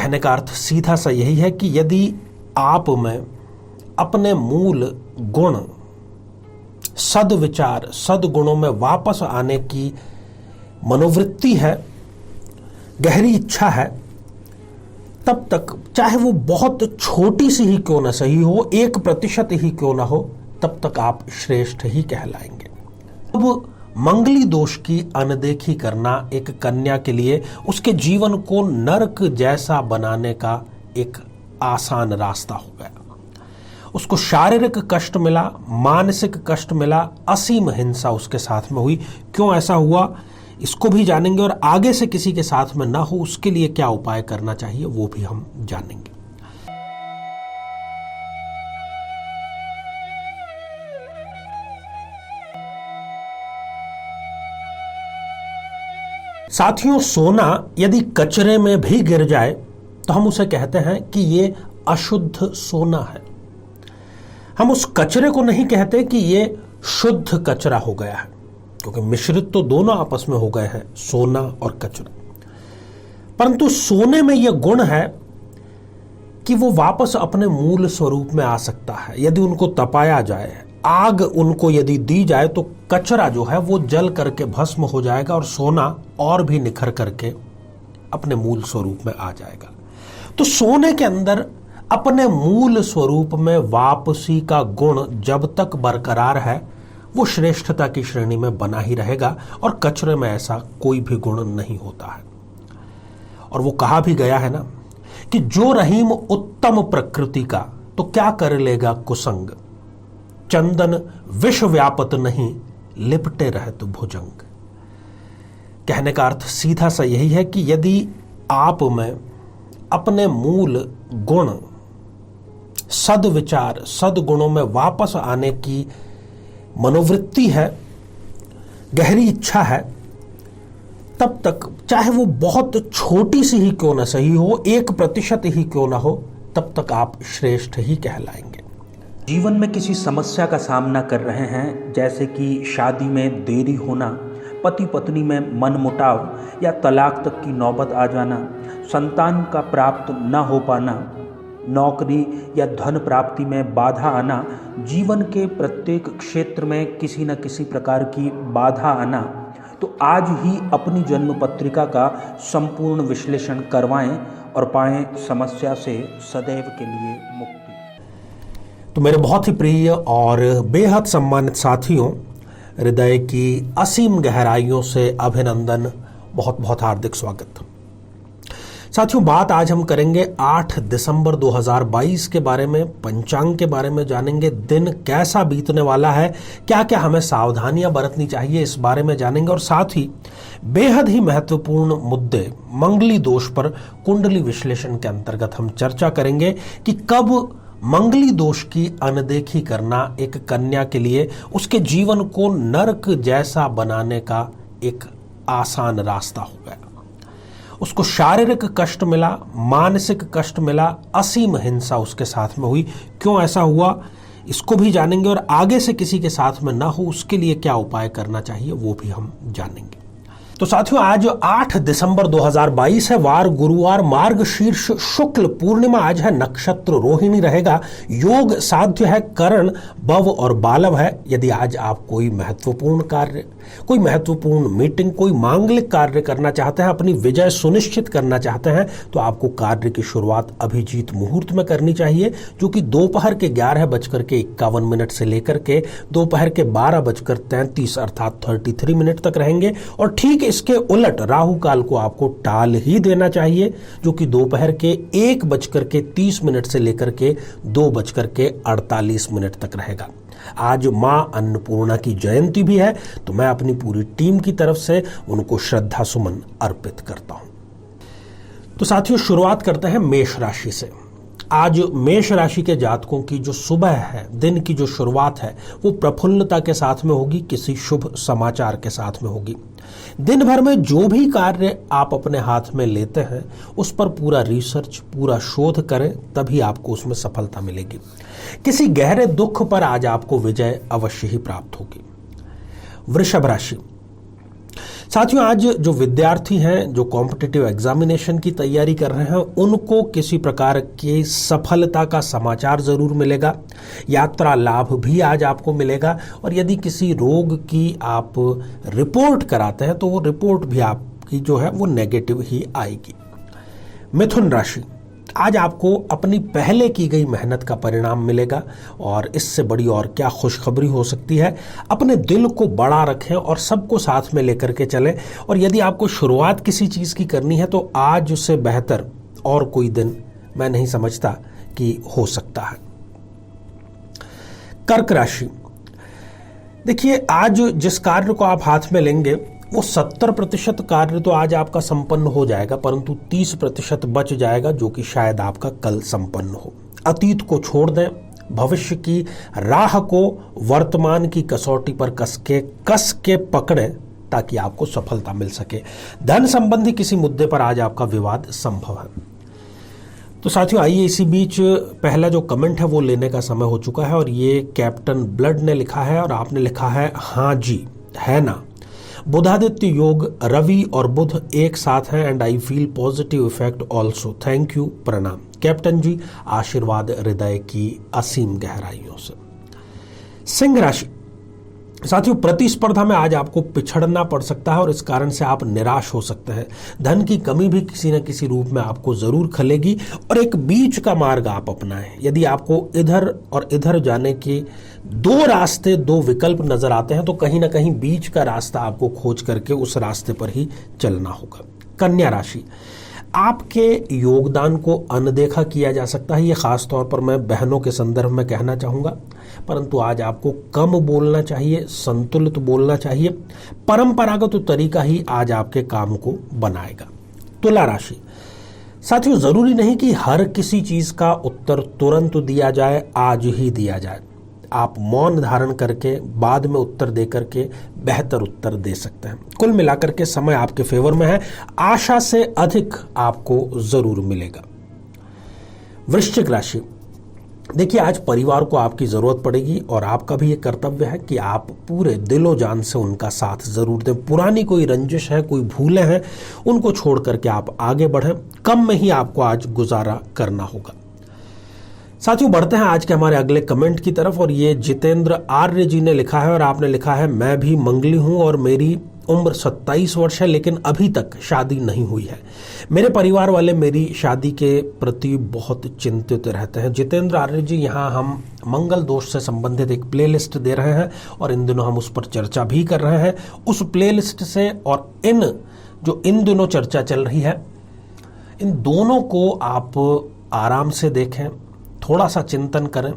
कहने का अर्थ सीधा सा यही है कि यदि आप में अपने मूल गुण, सद्विचार, सद्गुणों में वापस आने की मनोवृत्ति है, गहरी इच्छा है, तब तक चाहे वो बहुत छोटी सी ही क्यों ना सही हो, 1% ही क्यों ना हो, तब तक आप श्रेष्ठ ही कहलाएंगे। अब मंगली दोष की अनदेखी करना एक कन्या के लिए उसके जीवन को नरक जैसा बनाने का एक आसान रास्ता हो गया। उसको शारीरिक कष्ट मिला, मानसिक कष्ट मिला, असीम हिंसा उसके साथ में हुई। क्यों ऐसा हुआ इसको भी जानेंगे, और आगे से किसी के साथ में ना हो उसके लिए क्या उपाय करना चाहिए वो भी हम जानेंगे। साथियों, सोना यदि कचरे में भी गिर जाए तो हम उसे कहते हैं कि ये अशुद्ध सोना है। हम उस कचरे को नहीं कहते कि ये शुद्ध कचरा हो गया है, क्योंकि मिश्रित तो दोनों आपस में हो गए हैं, सोना और कचरा। परंतु सोने में यह गुण है कि वो वापस अपने मूल स्वरूप में आ सकता है। यदि उनको तपाया जाए, आग उनको यदि दी जाए, तो कचरा जो है वो जल करके भस्म हो जाएगा और सोना और भी निखर करके अपने मूल स्वरूप में आ जाएगा। तो सोने के अंदर अपने मूल स्वरूप में वापसी का गुण जब तक बरकरार है वो श्रेष्ठता की श्रेणी में बना ही रहेगा, और कचरे में ऐसा कोई भी गुण नहीं होता है। और वो कहा भी गया है ना कि जो रहीम उत्तम प्रकृति का, तो क्या कर लेगा कुसंग, चंदन विश्व व्यापत नहीं, लिपटे रहत भुजंग। कहने का अर्थ सीधा सा यही है कि यदि आप में अपने मूल गुण, सद्विचार, सद्गुणों में वापस आने की मनोवृत्ति है, गहरी इच्छा है, तब तक चाहे वो बहुत छोटी सी ही क्यों ना सही हो, 1% ही क्यों ना हो, तब तक आप श्रेष्ठ ही कहलाएंगे। जीवन में किसी समस्या का सामना कर रहे हैं, जैसे कि शादी में देरी होना, पति पत्नी में मनमुटाव या तलाक तक की नौबत आ जाना, संतान का प्राप्त न हो पाना, नौकरी या धन प्राप्ति में बाधा आना, जीवन के प्रत्येक क्षेत्र में किसी न किसी प्रकार की बाधा आना, तो आज ही अपनी जन्म पत्रिका का संपूर्ण विश्लेषण करवाएं और पाएं समस्या से सदैव के लिए मुक्ति। तो मेरे बहुत ही प्रिय और बेहद सम्मानित साथियों, हृदय की असीम गहराइयों से अभिनंदन, बहुत बहुत हार्दिक स्वागत। साथियों, बात आज हम करेंगे 8 दिसंबर 2022 के बारे में, पंचांग के बारे में जानेंगे, दिन कैसा बीतने वाला है, क्या क्या हमें सावधानियां बरतनी चाहिए इस बारे में जानेंगे, और साथ ही बेहद ही महत्वपूर्ण मुद्दे मंगली दोष पर कुंडली विश्लेषण के अंतर्गत हम चर्चा करेंगे कि कब मंगली दोष की अनदेखी करना एक कन्या के लिए उसके जीवन को नरक जैसा बनाने का एक आसान रास्ता हो गया। उसको शारीरिक कष्ट मिला, मानसिक कष्ट मिला, असीम हिंसा उसके साथ में हुई। क्यों ऐसा हुआ इसको भी जानेंगे, और आगे से किसी के साथ में ना हो उसके लिए क्या उपाय करना चाहिए वो भी हम जानेंगे। तो साथियों, आज 8 दिसंबर 2022 है, वार गुरुवार, मार्गशीर्ष शुक्ल पूर्णिमा आज है, नक्षत्र रोहिणी रहेगा, योग साध्य है, करण भव और बालव है। यदि आज आप कोई महत्वपूर्ण कार्य, कोई महत्वपूर्ण मीटिंग, कोई मांगलिक कार्य करना चाहते हैं, अपनी विजय सुनिश्चित करना चाहते हैं, तो आपको कार्य की शुरुआत अभिजीत मुहूर्त में करनी चाहिए, जो कि दोपहर के 11:51 से लेकर के दोपहर के 12:33 अर्थात 33 मिनट तक रहेंगे। और ठीक इसके उलट राहु काल को आपको टाल ही देना चाहिए, जो कि दोपहर के 1:30 से लेकर के 2:48 तक रहेगा। आज मां अन्नपूर्णा की जयंती भी है, तो मैं अपनी पूरी टीम की तरफ से उनको श्रद्धा सुमन अर्पित करता हूं। तो साथियों, शुरुआत करते हैं मेष राशि से। आज मेष राशि के जातकों की जो सुबह है, दिन की जो शुरुआत है, वो प्रफुल्लता के साथ में होगी, किसी शुभ समाचार के साथ में होगी। दिन भर में जो भी कार्य आप अपने हाथ में लेते हैं उस पर पूरा रिसर्च, पूरा शोध करें, तभी आपको उसमें सफलता मिलेगी। किसी गहरे दुख पर आज आपको विजय अवश्य ही प्राप्त होगी। वृषभ राशि, साथियों, आज जो विद्यार्थी हैं, जो कॉम्पिटिटिव एग्जामिनेशन की तैयारी कर रहे हैं, उनको किसी प्रकार की सफलता का समाचार जरूर मिलेगा। यात्रा लाभ भी आज आपको मिलेगा। और यदि किसी रोग की आप रिपोर्ट कराते हैं तो वो रिपोर्ट भी आपकी जो है वो नेगेटिव ही आएगी। मिथुन राशि, आज आपको अपनी पहले की गई मेहनत का परिणाम मिलेगा और इससे बड़ी और क्या खुशखबरी हो सकती है। अपने दिल को बड़ा रखें और सबको साथ में लेकर के चलें। और यदि आपको शुरुआत किसी चीज की करनी है तो आज उससे बेहतर और कोई दिन मैं नहीं समझता कि हो सकता है। कर्क राशि, देखिए, आज जिस कार्य को आप हाथ में लेंगे वो 70% कार्य तो आज आपका संपन्न हो जाएगा, परंतु 30% बच जाएगा जो कि शायद आपका कल संपन्न हो। अतीत को छोड़ दें, भविष्य की राह को वर्तमान की कसौटी पर कस के पकड़ें ताकि आपको सफलता मिल सके। धन संबंधी किसी मुद्दे पर आज आपका विवाद संभव है। तो साथियों, आइए इसी बीच पहला जो कमेंट है वो लेने का समय हो चुका है और ये कैप्टन ब्लड ने लिखा है और आपने लिखा है, हाँ जी है ना। बुधादित्य योग, रवि और बुध एक साथ हैं and I feel positive effect also. Thank you, प्रणाम कैप्टन जी, आशीर्वाद हृदय की असीम गहराइयों से। सिंह राशि, साथियों, प्रतिस्पर्धा में आज आपको पिछड़ना पड़ सकता है और इस कारण से आप निराश हो सकते हैं। धन की कमी भी किसी न किसी रूप में आपको जरूर खलेगी और एक बीच का मार्ग आप अपनाएं। यदि आपको इधर और इधर जाने के दो रास्ते, दो विकल्प नजर आते हैं तो कहीं ना कहीं बीच का रास्ता आपको खोज करके उस रास्ते पर ही चलना होगा। कन्या राशि, आपके योगदान को अनदेखा किया जा सकता है। ये खास तौर पर मैं बहनों के संदर्भ में कहना चाहूंगा, परंतु आज आपको कम बोलना चाहिए, संतुलित बोलना चाहिए। परंपरागत तरीका ही आज आपके काम को बनाएगा। तुला राशि, साथियों, जरूरी नहीं कि हर किसी चीज का उत्तर तुरंत दिया जाए, आज ही दिया जाए। आप मौन धारण करके बाद में उत्तर देकर के बेहतर उत्तर दे सकते हैं। कुल मिलाकर के समय आपके फेवर में है, आशा से अधिक आपको जरूर मिलेगा। वृश्चिक राशि, देखिए, आज परिवार को आपकी जरूरत पड़ेगी और आपका भी ये कर्तव्य है कि आप पूरे दिलो जान से उनका साथ जरूर दें। पुरानी कोई रंजिश है, कोई भूलें हैं, उनको छोड़ करके आप आगे बढ़ें। कम में ही आपको आज गुजारा करना होगा। साथियों, बढ़ते हैं आज के हमारे अगले कमेंट की तरफ और ये जितेंद्र आर्य जी ने लिखा है और आपने लिखा है, मैं भी मंगली हूं और मेरी उम्र 27 वर्ष है लेकिन अभी तक शादी नहीं हुई है। मेरे परिवार वाले मेरी शादी के प्रति बहुत चिंतित रहते हैं। जितेंद्र आर्य जी, यहाँ हम मंगल दोष से संबंधित एक प्लेलिस्ट दे रहे हैं और इन दिनों हम उस पर चर्चा भी कर रहे हैं। उस प्लेलिस्ट से और इन दिनों चर्चा चल रही है, इन दोनों को आप आराम से देखें, थोड़ा सा चिंतन करें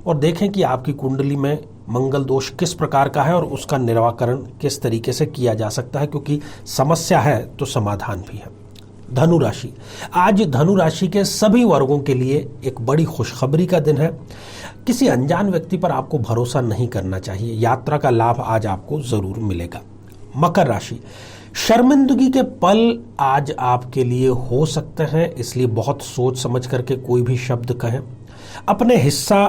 और देखें कि आपकी कुंडली में मंगल दोष किस प्रकार का है और उसका निराकरण किस तरीके से किया जा सकता है, क्योंकि समस्या है तो समाधान भी है। धनु राशि, आज धनु राशि के सभी वर्गों के लिए एक बड़ी खुशखबरी का दिन है। किसी अनजान व्यक्ति पर आपको भरोसा नहीं करना चाहिए। यात्रा का लाभ आज आपको जरूर मिलेगा। मकर राशि, शर्मिंदगी के पल आज आपके लिए हो सकते हैं, इसलिए बहुत सोच समझ करके कोई भी शब्द कहें। अपने हिस्सा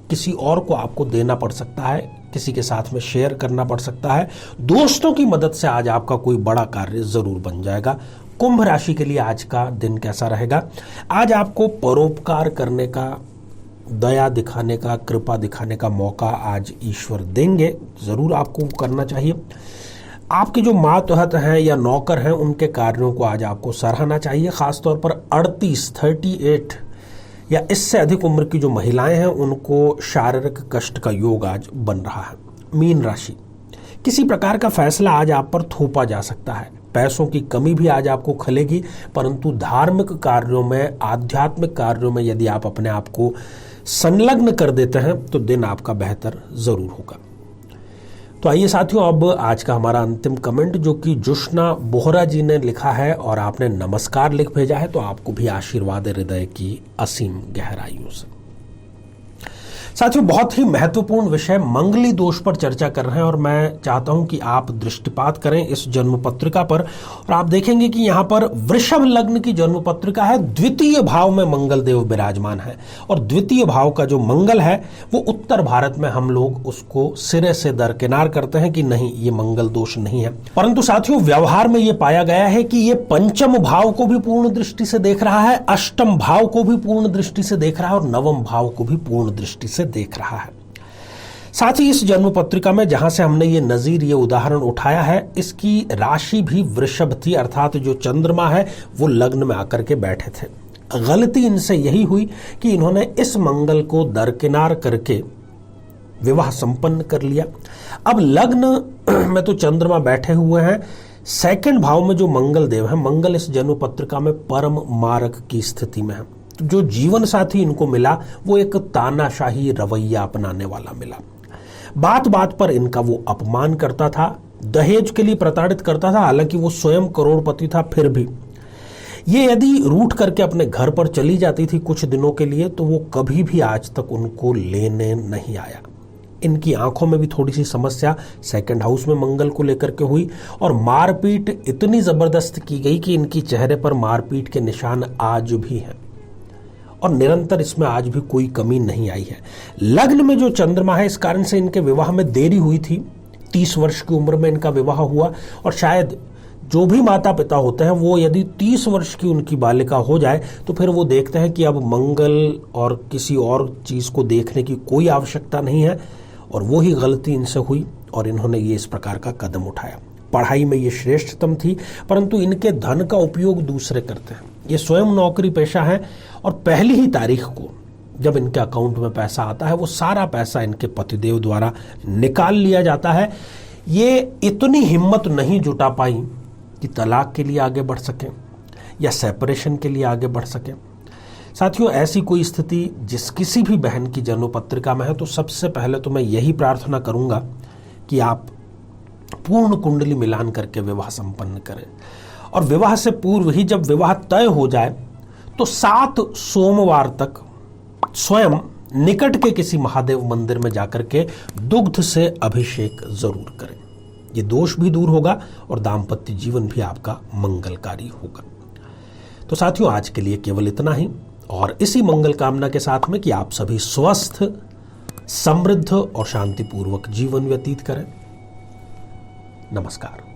किसी और को आपको देना पड़ सकता है, किसी के साथ में शेयर करना पड़ सकता है। दोस्तों की मदद से आज आपका कोई बड़ा कार्य जरूर बन जाएगा। कुंभ राशि के लिए आज का दिन कैसा रहेगा? आज आपको परोपकार करने का, दया दिखाने का, कृपा दिखाने का मौका आज ईश्वर देंगे, जरूर आपको करना चाहिए। आपके जो मातहत हैं या नौकर हैं उनके कार्यों को आज आपको सराहना चाहिए। खासतौर पर 38 या इससे अधिक उम्र की जो महिलाएं हैं उनको शारीरिक कष्ट का योग आज बन रहा है। मीन राशि, किसी प्रकार का फैसला आज आप पर थोपा जा सकता है। पैसों की कमी भी आज आपको खलेगी, परंतु धार्मिक कार्यों में, आध्यात्मिक कार्यों में यदि आप अपने आप को संलग्न कर देते हैं तो दिन आपका बेहतर जरूर होगा। तो आइए साथियों, अब आज का हमारा अंतिम कमेंट जो कि जुष्ना बोहरा जी ने लिखा है और आपने नमस्कार लिख भेजा है, तो आपको भी आशीर्वाद हृदय की असीम गहराइयों से। साथियों, बहुत ही महत्वपूर्ण विषय मंगली दोष पर चर्चा कर रहे हैं और मैं चाहता हूं कि आप दृष्टिपात करें इस जन्म पत्रिका पर और आप देखेंगे कि यहां पर वृषभ लग्न की जन्म पत्रिका है। द्वितीय भाव में मंगल देव विराजमान है और द्वितीय भाव का जो मंगल है वो उत्तर भारत में हम लोग उसको सिरे से दरकिनार करते हैं कि नहीं, ये मंगल दोष नहीं है। परंतु साथियों, व्यवहार में ये पाया गया है कि ये पंचम भाव को भी पूर्ण दृष्टि से देख रहा है, अष्टम भाव को भी पूर्ण दृष्टि से देख रहा है और नवम भाव को भी पूर्ण दृष्टि से देख रहा है। साथ ही इस जन्म पत्रिका में जहां से हमने ये नजीर, ये उदाहरण उठाया है, इसकी राशि भी वृषभ थी, अर्थात जो चंद्रमा है वो लग्न में आकर के बैठे थे। गलती इनसे यही हुई कि इन्होंने इस मंगल को दरकिनार करके विवाह संपन्न कर लिया। अब लग्न में तो चंद्रमा बैठे हुए हैं, सेकंड भाव में जो मंगल देव है, मंगल इस जन्म पत्रिका में परम मारक की स्थिति में है। तो जो जीवन साथी इनको मिला वो एक तानाशाही रवैया अपनाने वाला मिला। बात बात पर इनका वो अपमान करता था, दहेज के लिए प्रताड़ित करता था, हालांकि वो स्वयं करोड़पति था। फिर भी ये यदि रूठ करके अपने घर पर चली जाती थी कुछ दिनों के लिए तो वो कभी भी आज तक उनको लेने नहीं आया। इनकी आंखों में भी थोड़ी सी समस्या सेकंड हाउस में मंगल को लेकर के हुई और मारपीट इतनी जबरदस्त की गई कि इनकी चेहरे पर मारपीट के निशान आज भी हैं और निरंतर इसमें आज भी कोई कमी नहीं आई है। लग्न में जो चंद्रमा है, इस कारण से इनके विवाह में देरी हुई थी। 30 वर्ष की उम्र में इनका विवाह हुआ और शायद जो भी माता पिता होते हैं वो यदि 30 वर्ष की उनकी बालिका हो जाए तो फिर वो देखते हैं कि अब मंगल और किसी और चीज को देखने की कोई आवश्यकता नहीं है और वो ही गलती इनसे हुई और इन्होंने ये इस प्रकार का कदम उठाया। पढ़ाई में ये श्रेष्ठतम थी, परंतु इनके धन का उपयोग दूसरे करते हैं। ये स्वयं नौकरी पेशा है और पहली ही तारीख को जब इनके अकाउंट में पैसा आता है वो सारा पैसा इनके पतिदेव द्वारा निकाल लिया जाता है। ये इतनी हिम्मत नहीं जुटा पाई कि तलाक के लिए आगे बढ़ सकें या सेपरेशन के लिए आगे बढ़ सकें। साथियों, ऐसी कोई स्थिति जिस किसी भी बहन की जन्म पत्रिका में है तो सबसे पहले तो मैं यही प्रार्थना करूंगा कि आप पूर्ण कुंडली मिलान करके विवाह संपन्न करें और विवाह से पूर्व ही जब विवाह तय हो जाए तो 7 सोमवार तक स्वयं निकट के किसी महादेव मंदिर में जाकर के दुग्ध से अभिषेक जरूर करें। ये दोष भी दूर होगा और दाम्पत्य जीवन भी आपका मंगलकारी होगा। तो साथियों, आज के लिए केवल इतना ही और इसी मंगल कामना के साथ में कि आप सभी स्वस्थ, समृद्ध और शांतिपूर्वक जीवन व्यतीत करें। नमस्कार।